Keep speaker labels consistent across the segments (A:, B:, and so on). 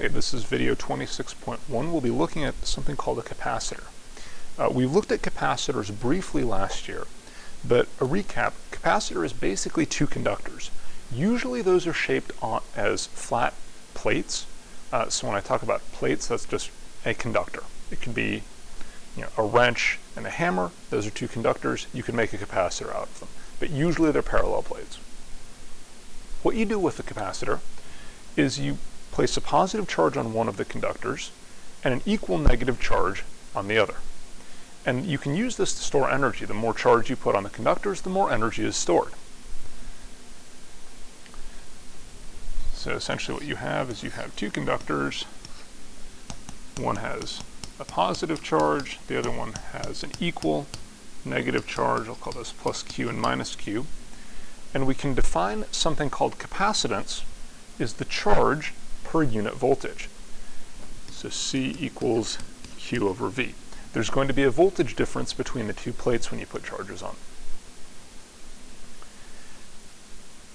A: Hey, this is video 26.1. We'll be looking at something called a capacitor. We looked at capacitors briefly last year, but a recap, capacitor is basically two conductors. Usually those are shaped as flat plates. So when I talk about plates, that's just a conductor. It can be a wrench and a hammer. Those are two conductors. You can make a capacitor out of them, but usually they're parallel plates. What you do with the capacitor is you place a positive charge on one of the conductors and an equal negative charge on the other. And you can use this to store energy. The more charge you put on the conductors, the more energy is stored. So essentially what you have is you have two conductors. One has a positive charge, the other one has an equal negative charge. I'll call this plus Q and minus Q. And we can define something called capacitance is the charge per unit voltage. So C equals Q over V. There's going to be a voltage difference between the two plates when you put charges on.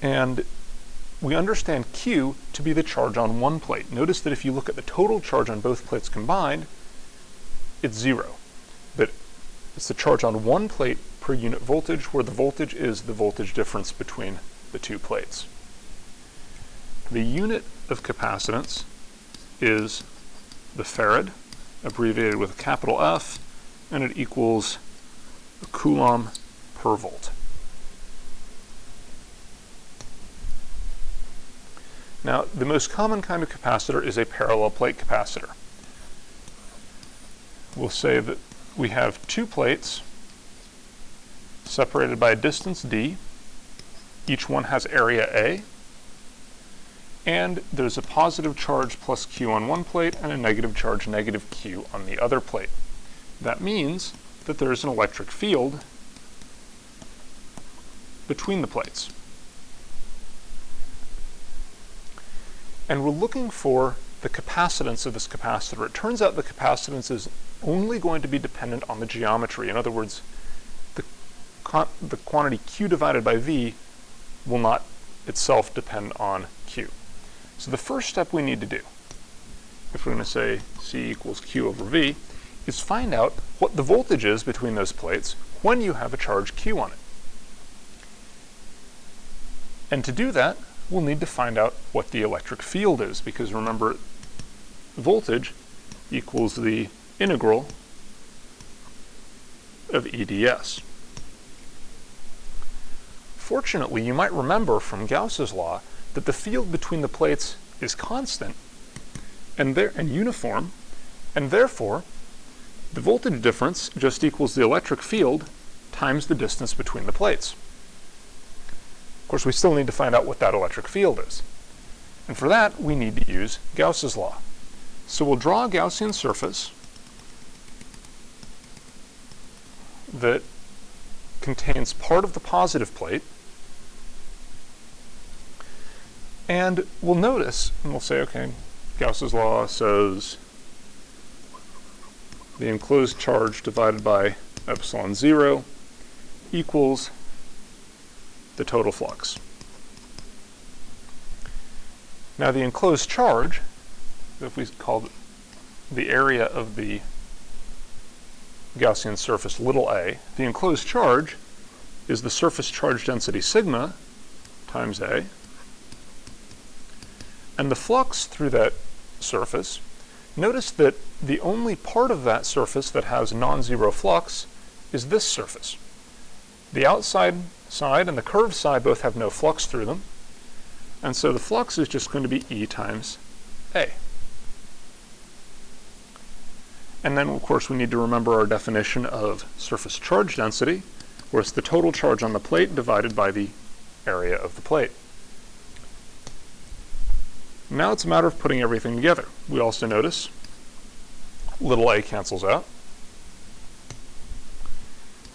A: And we understand Q to be the charge on one plate. Notice that if you look at the total charge on both plates combined, it's 0. But it's the charge on one plate per unit voltage, where the voltage is the voltage difference between the two plates. The unit of capacitance is the farad, abbreviated with a capital F, and it equals a coulomb per volt. Now, the most common kind of capacitor is a parallel plate capacitor. We'll say that we have two plates separated by a distance d. Each one has area A. And there's a positive charge plus Q on one plate and a negative charge negative Q on the other plate. That means that there's an electric field between the plates. And we're looking for the capacitance of this capacitor. It turns out the capacitance is only going to be dependent on the geometry. In other words, the quantity Q divided by V will not itself depend on Q. So the first step we need to do, if we're going to say C equals Q over V, is find out what the voltage is between those plates when you have a charge Q on it. And to do that, we'll need to find out what the electric field is, because remember, voltage equals the integral of EDS. Fortunately, you might remember from Gauss's law that the field between the plates is constant and uniform, and therefore the voltage difference just equals the electric field times the distance between the plates. Of course, we still need to find out what that electric field is. And for that, we need to use Gauss's law. So we'll draw a Gaussian surface that contains part of the positive plate. And we'll notice, and we'll say, okay, Gauss's law says the enclosed charge divided by epsilon 0 equals the total flux. Now the enclosed charge, if we call the area of the Gaussian surface little a, the enclosed charge is the surface charge density sigma times A. And the flux through that surface, notice that the only part of that surface that has non-zero flux is this surface. The outside side and the curved side both have no flux through them, and so the flux is just going to be E times A. And then, of course, we need to remember our definition of surface charge density, where it's the total charge on the plate divided by the area of the plate. Now it's a matter of putting everything together. We also notice little a cancels out.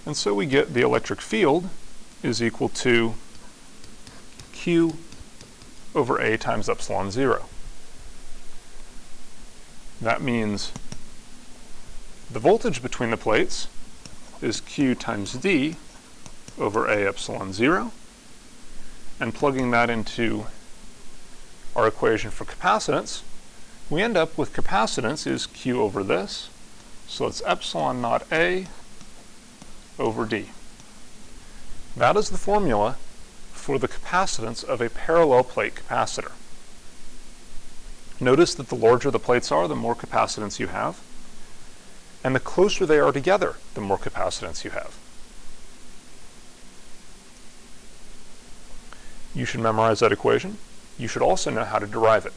A: And so we get the electric field is equal to Q over A times epsilon 0. That means the voltage between the plates is Q times D over A epsilon 0. And plugging that into our equation for capacitance, we end up with capacitance is Q over this, so it's epsilon naught A over D. That is the formula for the capacitance of a parallel plate capacitor. Notice that the larger the plates are, the more capacitance you have, and the closer they are together, the more capacitance you have. You should memorize that equation. You should also know how to derive it.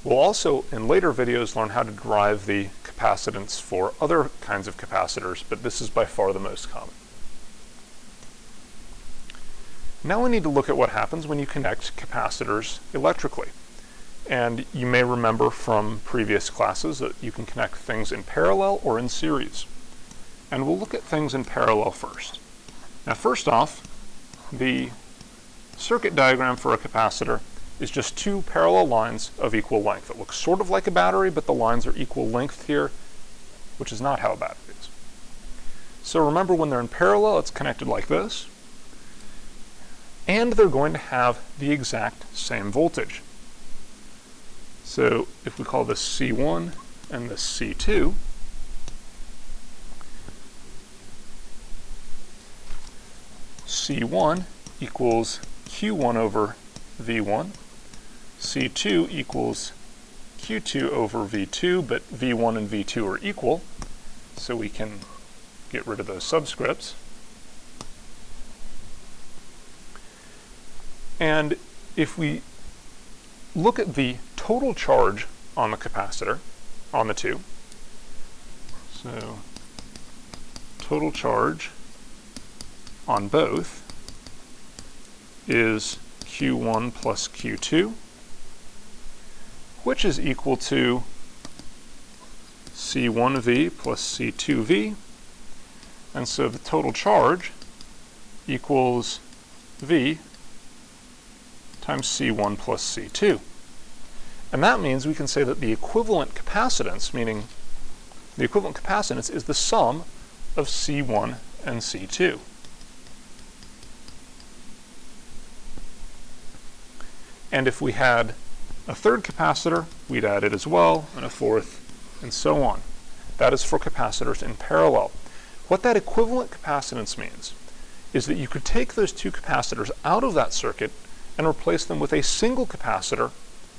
A: We'll also, in later videos, learn how to derive the capacitance for other kinds of capacitors, but this is by far the most common. Now we need to look at what happens when you connect capacitors electrically. And you may remember from previous classes that you can connect things in parallel or in series. And we'll look at things in parallel first. Now first off, the circuit diagram for a capacitor is just two parallel lines of equal length. It looks sort of like a battery, but the lines are equal length here, which is not how a battery is. So remember, when they're in parallel, it's connected like this, and they're going to have the exact same voltage. So if we call this C1 and this C2, C1 equals Q1 over V1, C2 equals Q2 over V2, but V1 and V2 are equal, so we can get rid of those subscripts. And if we look at the total charge on the capacitor, on the two, so total charge on both is Q1 plus Q2, which is equal to C1V plus C2V, and so the total charge equals V times C1 plus C2. And that means we can say that the equivalent capacitance, meaning the equivalent capacitance, is the sum of C1 and C2. And if we had a third capacitor, we'd add it as well, and a fourth, and so on. That is for capacitors in parallel. What that equivalent capacitance means is that you could take those two capacitors out of that circuit and replace them with a single capacitor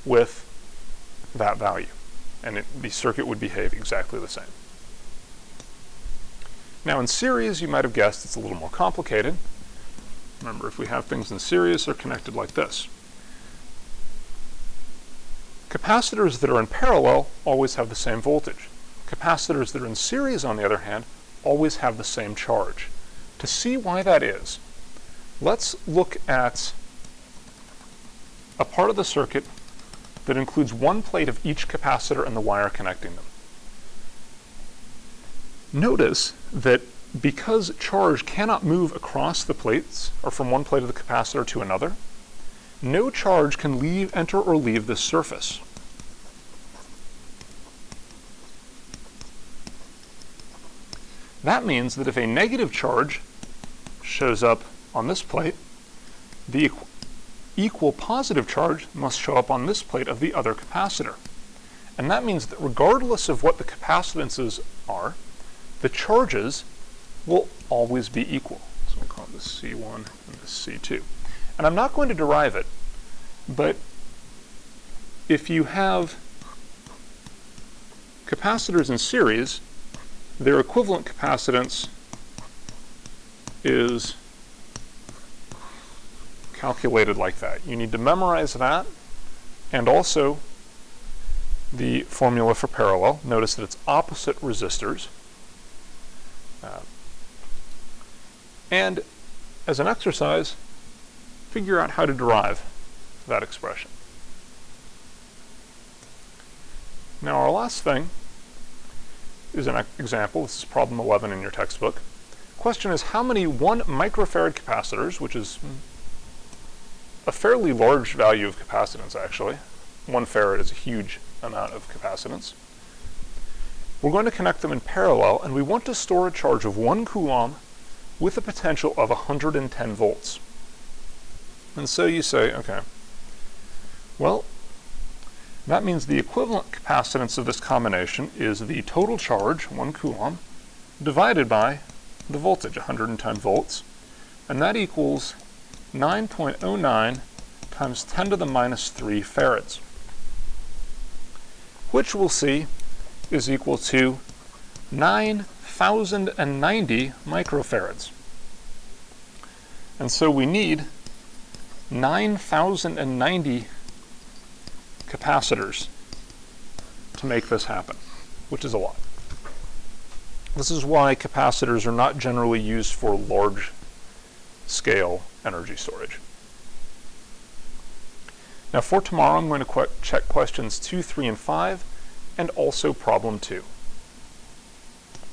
A: with that value, and the circuit would behave exactly the same. Now in series, you might have guessed it's a little more complicated. Remember, if we have things in series, they're connected like this. Capacitors that are in parallel always have the same voltage. Capacitors that are in series, on the other hand, always have the same charge. To see why that is, let's look at a part of the circuit that includes one plate of each capacitor and the wire connecting them. Notice that because charge cannot move across the plates, or from one plate of the capacitor to another, no charge can enter or leave this surface. That means that if a negative charge shows up on this plate, the equal positive charge must show up on this plate of the other capacitor. And that means that regardless of what the capacitances are, the charges will always be equal. So we'll call this C1 and this C2. And I'm not going to derive it, but if you have capacitors in series, their equivalent capacitance is calculated like that. You need to memorize that, and also the formula for parallel. Notice that it's opposite resistors. And as an exercise, figure out how to derive that expression. Now our last thing is an example. This is problem 11 in your textbook. Question is, how many 1 microfarad capacitors, which is a fairly large value of capacitance actually. 1 farad is a huge amount of capacitance. We're going to connect them in parallel, and we want to store a charge of 1 coulomb with a potential of 110 volts. And so you say, okay, well, That means the equivalent capacitance of this combination is the total charge, 1 coulomb, divided by the voltage, 110 volts, and that equals 9.09 times 10 to the minus 3 farads, which we'll see is equal to 9,090 microfarads. And so we need 9,090 capacitors to make this happen, which is a lot. This is why capacitors are not generally used for large-scale energy storage. Now for tomorrow, I'm going to check questions 2, 3, and 5, and also problem 2.